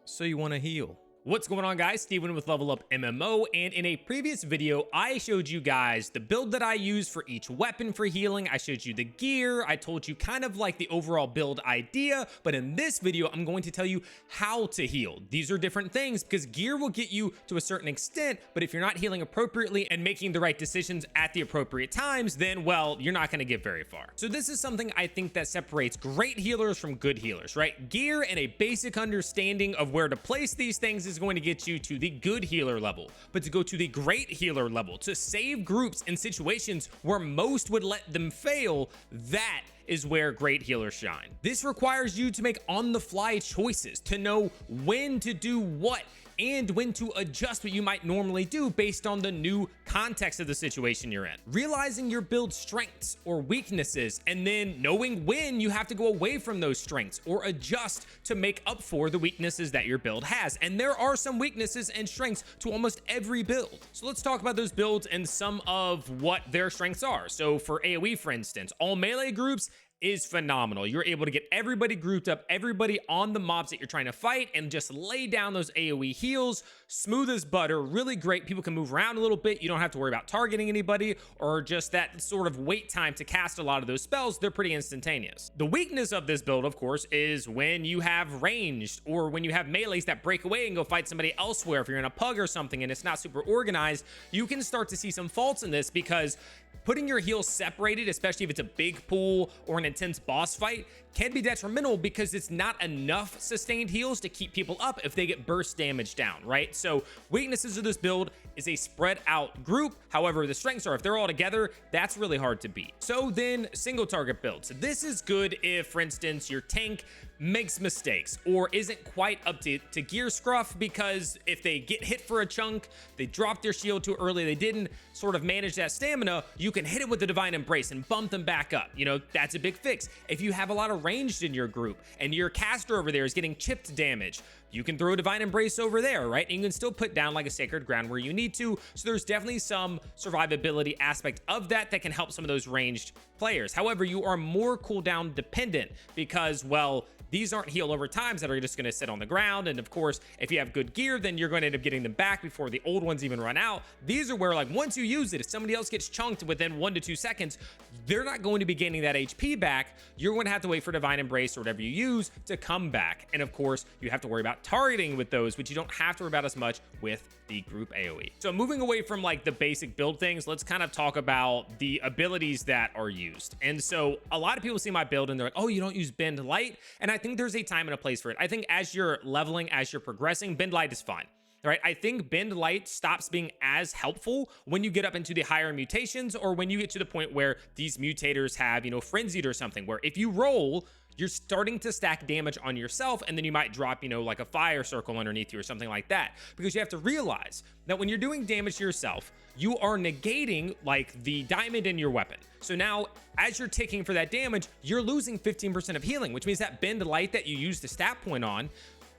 So you want to heal. What's going on, guys? Steven with Level Up MMO, and in a previous video I showed you guys the build that I use for each weapon for healing. I showed you the gear. I told you kind of like the overall build idea, but in this video I'm going to tell you how to heal. These are different things because gear will get you to a certain extent, but if you're not healing appropriately and making the right decisions at the appropriate times, then well, you're not going to get very far. So this is something I think that separates great healers from good healers, right? Gear and a basic understanding of where to place these things is going to get you to the good healer level, but to go to the great healer level, to save groups in situations where most would let them fail, that is where great healers shine. This requires you to make on-the-fly choices, to know when to do what and when to adjust what you might normally do based on the new context of the situation you're in. Realizing your build's strengths or weaknesses, and then knowing when you have to go away from those strengths or adjust to make up for the weaknesses that your build has. And there are some weaknesses and strengths to almost every build. So let's talk about those builds and some of what their strengths are. So for AoE, for instance, all melee groups is phenomenal. You're able to get everybody grouped up, everybody on the mobs that you're trying to fight, and just lay down those AoE heals, smooth as butter, really great. People can move around a little bit. You don't have to worry about targeting anybody or just that sort of wait time to cast a lot of those spells. They're pretty instantaneous. The weakness of this build, of course, is when you have ranged or when you have melees that break away and go fight somebody elsewhere. If you're in a pug or something and it's not super organized, you can start to see some faults in this because putting your heals separated, especially if it's a big pool or an intense boss fight, can be detrimental because it's not enough sustained heals to keep people up if they get burst damage down, right? So weaknesses of this build is a spread out group. However, the strengths are, if they're all together, that's really hard to beat. So then single target builds. This is good if, for instance, your tank makes mistakes or isn't quite up to gear scruff, because if they get hit for a chunk, they drop their shield too early, they didn't sort of manage that stamina, you can hit it with the Divine Embrace and bump them back up. You know, that's a big fix. If you have a lot of ranged in your group and your caster over there is getting chipped damage, you can throw a Divine Embrace over there, right? And you can still put down like a Sacred Ground where you need to. So there's definitely some survivability aspect of that that can help some of those ranged players. However, you are more cooldown dependent because, well, these aren't heal over times that are just going to sit on the ground. And of course, if you have good gear, then you're going to end up getting them back before the old ones even run out. These are where, like, once you use it, if somebody else gets chunked within 1 to 2 seconds, they're not going to be gaining that HP back. You're going to have to wait for Divine Embrace or whatever you use to come back. And of course, you have to worry about targeting with those, which you don't have to worry about as much with the group AoE. So moving away from like the basic build things, let's kind of talk about the abilities that are used. And so a lot of people see my build and they're like, oh, you don't use Bend Light. And I think there's a time and a place for it. I think as you're leveling, as you're progressing, Bend Light is fine. All right, I think Bend Light stops being as helpful when you get up into the higher mutations or when you get to the point where these mutators have, you know, Frenzied or something, where if you roll, you're starting to stack damage on yourself, and then you might drop, you know, like a fire circle underneath you or something like that. Because you have to realize that when you're doing damage to yourself, you are negating like the diamond in your weapon. So now as you're ticking for that damage, you're losing 15% of healing, which means that Bend Light that you use the stat point on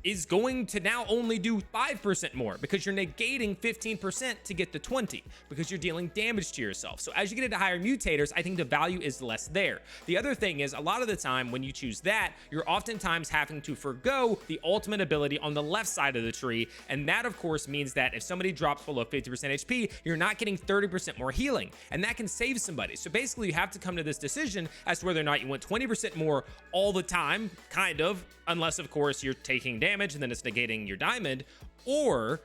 is going to now only do 5% more because you're negating 15% to get the 20 because you're dealing damage to yourself. So as you get into higher mutators, I think the value is less there. The other thing is a lot of the time when you choose that, you're oftentimes having to forgo the ultimate ability on the left side of the tree. And that of course means that if somebody drops below 50% HP, you're not getting 30% more healing, and that can save somebody. So basically you have to come to this decision as to whether or not you want 20% more all the time, kind of, unless of course you're taking damage and then it's negating your diamond, or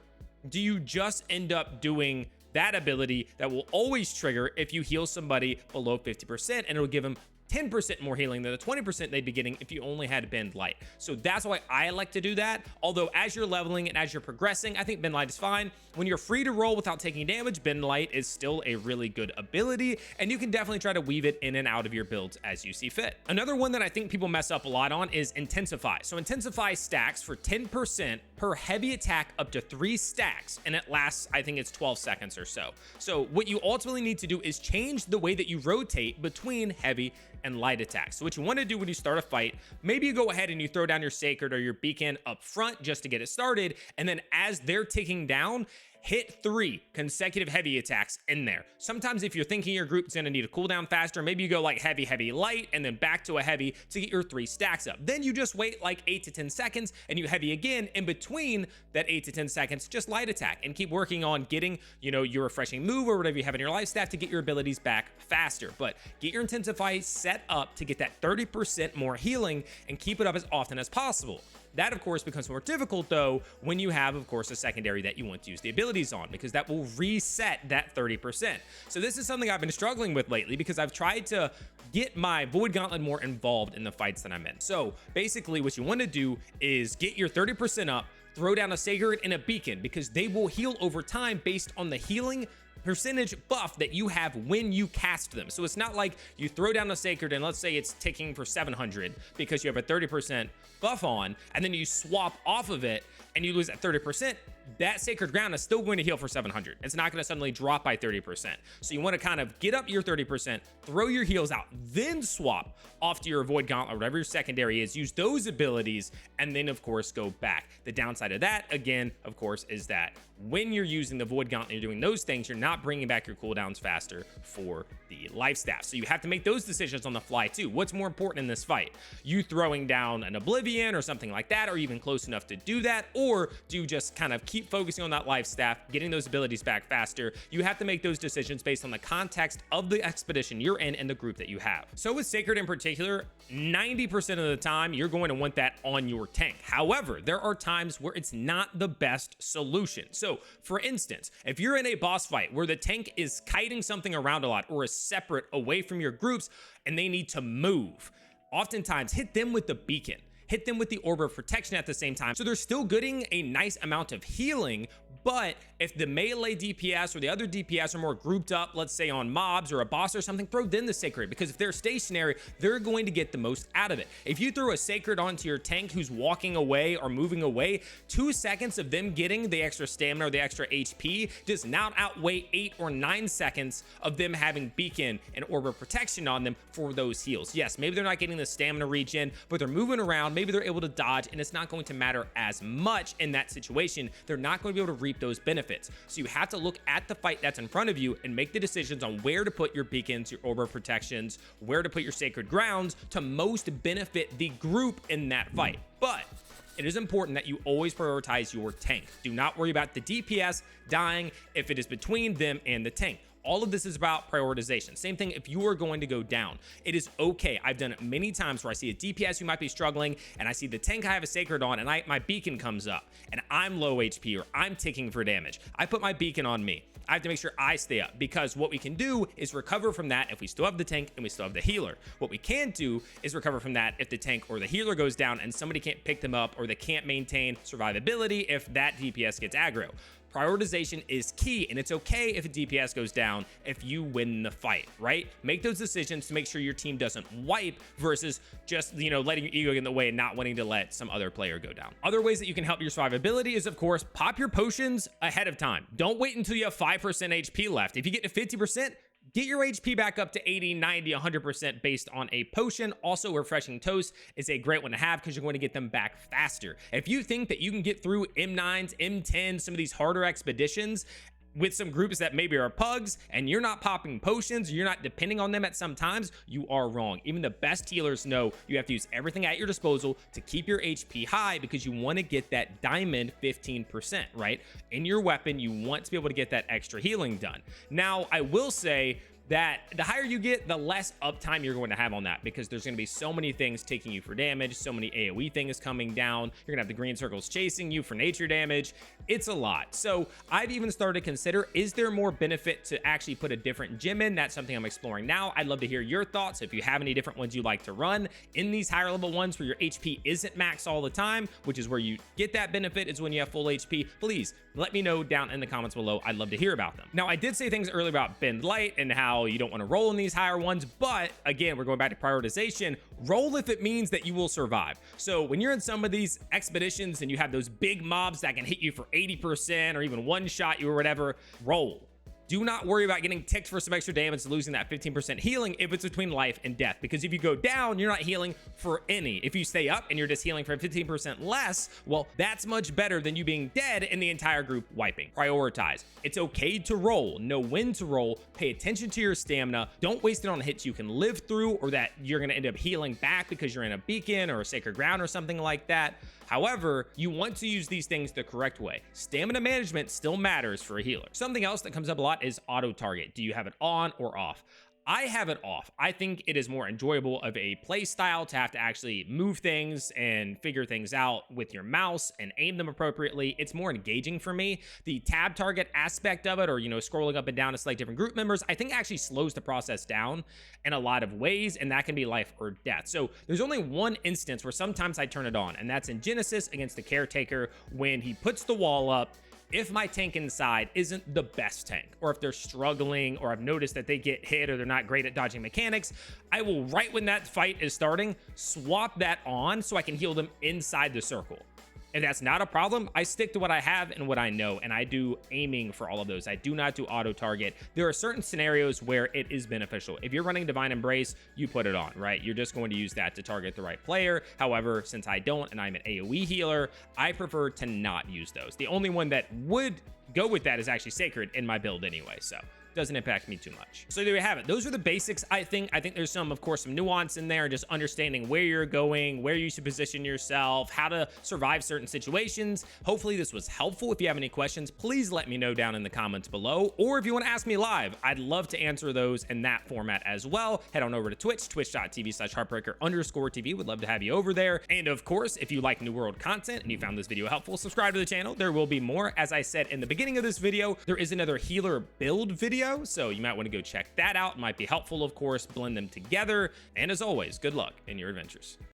do you just end up doing that ability that will always trigger if you heal somebody below 50%, and it'll give them 10% more healing than the 20% they'd be getting if you only had Bend Light. So that's why I like to do that. Although as you're leveling and as you're progressing, I think Bend Light is fine. When you're free to roll without taking damage, Bend Light is still a really good ability, and you can definitely try to weave it in and out of your builds as you see fit. Another one that I think people mess up a lot on is Intensify. So Intensify stacks for 10% per heavy attack up to 3 stacks, and it lasts, I think it's 12 seconds or so. So what you ultimately need to do is change the way that you rotate between heavy and light attacks. So what you want to do when you start a fight, maybe you go ahead and you throw down your Sacred or your Beacon up front just to get it started, and then as they're ticking down, hit 3 consecutive heavy attacks in there. Sometimes if you're thinking your group's gonna need a cooldown faster, maybe you go like heavy, heavy, light, and then back to a heavy to get your 3 stacks up. Then you just wait like 8 to 10 seconds and you heavy again. In between that 8 to 10 seconds, just light attack and keep working on getting, your refreshing move or whatever you have in your life staff to get your abilities back faster. But get your Intensify set up to get that 30% more healing and keep it up as often as possible. That, of course, becomes more difficult, though, when you have, of course, a secondary that you want to use the abilities on, because that will reset that 30%. So this is something I've been struggling with lately because I've tried to get my Void Gauntlet more involved in the fights that I'm in. So basically what you want to do is get your 30% up, throw down a Sacred and a Beacon, because they will heal over time based on the healing percentage buff that you have when you cast them. So it's not like you throw down a Sacred and let's say it's ticking for 700 because you have a 30% buff on, and then you swap off of it and you lose that 30%. That Sacred Ground is still going to heal for 700. It's not going to suddenly drop by 30%. So you want to kind of get up your 30%, throw your heals out, then swap off to your Void Gauntlet, whatever your secondary is, use those abilities, and then of course go back. The downside of that, again, of course, is that when you're using the Void Gauntlet, you're doing those things, you're not bringing back your cooldowns faster for the life staff. So you have to make those decisions on the fly too. What's more important in this fight? You throwing down an Oblivion or something like that, or even close enough to do that, or do you just kind of keep focusing on that life staff, getting those abilities back faster? You have to make those decisions based on the context of the expedition you're in and the group that you have. So with Sacred in particular, 90% of the time, you're going to want that on your tank. However, there are times where it's not the best solution. So for instance, if you're in a boss fight where the tank is kiting something around a lot or is separate away from your groups and they need to move, oftentimes hit them with the Beacon. Hit them with the Orb of Protection at the same time. So they're still getting a nice amount of healing, but if the melee DPS or the other DPS are more grouped up, let's say on mobs or a boss or something, throw them the Sacred, because if they're stationary, they're going to get the most out of it. If you throw a Sacred onto your tank who's walking away or moving away, 2 seconds of them getting the extra stamina or the extra HP does not outweigh 8 or 9 seconds of them having Beacon and Orb of Protection on them for those heals. Yes, maybe they're not getting the stamina regen, but they're moving around, maybe they're able to dodge, and it's not going to matter as much in that situation. They're not going to be able to reap those benefits. So you have to look at the fight that's in front of you and make the decisions on where to put your beacons, your Orb of Protections, where to put your Sacred Grounds to most benefit the group in that fight. But it is important that you always prioritize your tank. Do not worry about the DPS dying if it is between them and the tank. All of this is about prioritization. Same thing if you are going to go down. It is okay. I've done it many times where I see a DPS who might be struggling and I see the tank I have a Sacred on and my beacon comes up and I'm low HP or I'm ticking for damage. I put my beacon on me. I have to make sure I stay up, because what we can do is recover from that if we still have the tank and we still have the healer. What we can't do is recover from that if the tank or the healer goes down and somebody can't pick them up, or they can't maintain survivability if that DPS gets aggro. Prioritization is key, and it's okay if a DPS goes down if you win the fight, right? Make those decisions to make sure your team doesn't wipe versus just, letting your ego get in the way and not wanting to let some other player go down. Other ways that you can help your survivability is, of course, pop your potions ahead of time. Don't wait until you have 5% HP left. If you get to 50%, get your HP back up to 80, 90, 100% based on a potion. Also, Refreshing Toast is a great one to have because you're going to get them back faster. If you think that you can get through M9s, M10s, some of these harder expeditions with some groups that maybe are pugs and you're not popping potions, you're not depending on them at some times, you are wrong. Even the best healers know you have to use everything at your disposal to keep your HP high, because you want to get that diamond 15%, right? In your weapon, you want to be able to get that extra healing done. Now, I will say that the higher you get, the less uptime you're going to have on that, because there's going to be so many things taking you for damage, so many AoE things coming down. You're gonna have the green circles chasing you for nature damage. It's a lot. So I've even started to consider, is there more benefit to actually put a different gem in? That's something I'm exploring now. I'd love to hear your thoughts. If you have any different ones you like to run in these higher level ones where your HP isn't max all the time, which is where you get that benefit, is when you have full HP, please let me know down in the comments below. I'd love to hear about them. Now, I did say things earlier about Bend Light and how you don't want to roll in these higher ones, but again, we're going back to prioritization. Roll if it means that you will survive. So when you're in some of these expeditions and you have those big mobs that can hit you for 80% or even one shot you or whatever, roll. Do not worry about getting ticked for some extra damage, losing that 15% healing if it's between life and death, because if you go down, you're not healing for any. If you stay up and you're just healing for 15% less, well, that's much better than you being dead and the entire group wiping. Prioritize. It's okay to roll. Know when to roll. Pay attention to your stamina. Don't waste it on hits you can live through or that you're going to end up healing back because you're in a beacon or a sacred ground or something like that. However, you want to use these things the correct way. Stamina management still matters for a healer. Something else that comes up a lot is auto target. Do you have it on or off? I have it off. I think it is more enjoyable of a play style to have to actually move things and figure things out with your mouse and aim them appropriately. It's more engaging for me. The tab target aspect of it, or, scrolling up and down to select different group members, I think actually slows the process down in a lot of ways, and that can be life or death. So there's only one instance where sometimes I turn it on, and that's in Genesis against the Caretaker when he puts the wall up. If my tank inside isn't the best tank, or if they're struggling, or I've noticed that they get hit or they're not great at dodging mechanics, I will, right when that fight is starting, swap that on so I can heal them inside the circle. If that's not a problem, I stick to what I have and what I know, and I do aiming for all of those. I do not do auto target. There are certain scenarios where it is beneficial. If you're running Divine Embrace, you put it on, right? You're just going to use that to target the right player. However, since I don't and I'm an AoE healer, I prefer to not use those. The only one that would go with that is actually Sacred in my build anyway, so doesn't impact me too much. So there you have it. Those are the basics. I think there's some, of course, some nuance in there, just understanding where you're going, where you should position yourself, how to survive certain situations. Hopefully this was helpful. If you have any questions, please let me know down in the comments below, or if you want to ask me live, I'd love to answer those in that format as well. Head on over to Twitch, twitch.tv/heartbreaker_TV. Would love to have you over there. And of course, if you like New World content and you found this video helpful, subscribe to the channel. There will be more. As I said in the beginning of this video, there is another healer build video, so you might want to go check that out. It might be helpful, of course, blend them together. And as always, good luck in your adventures.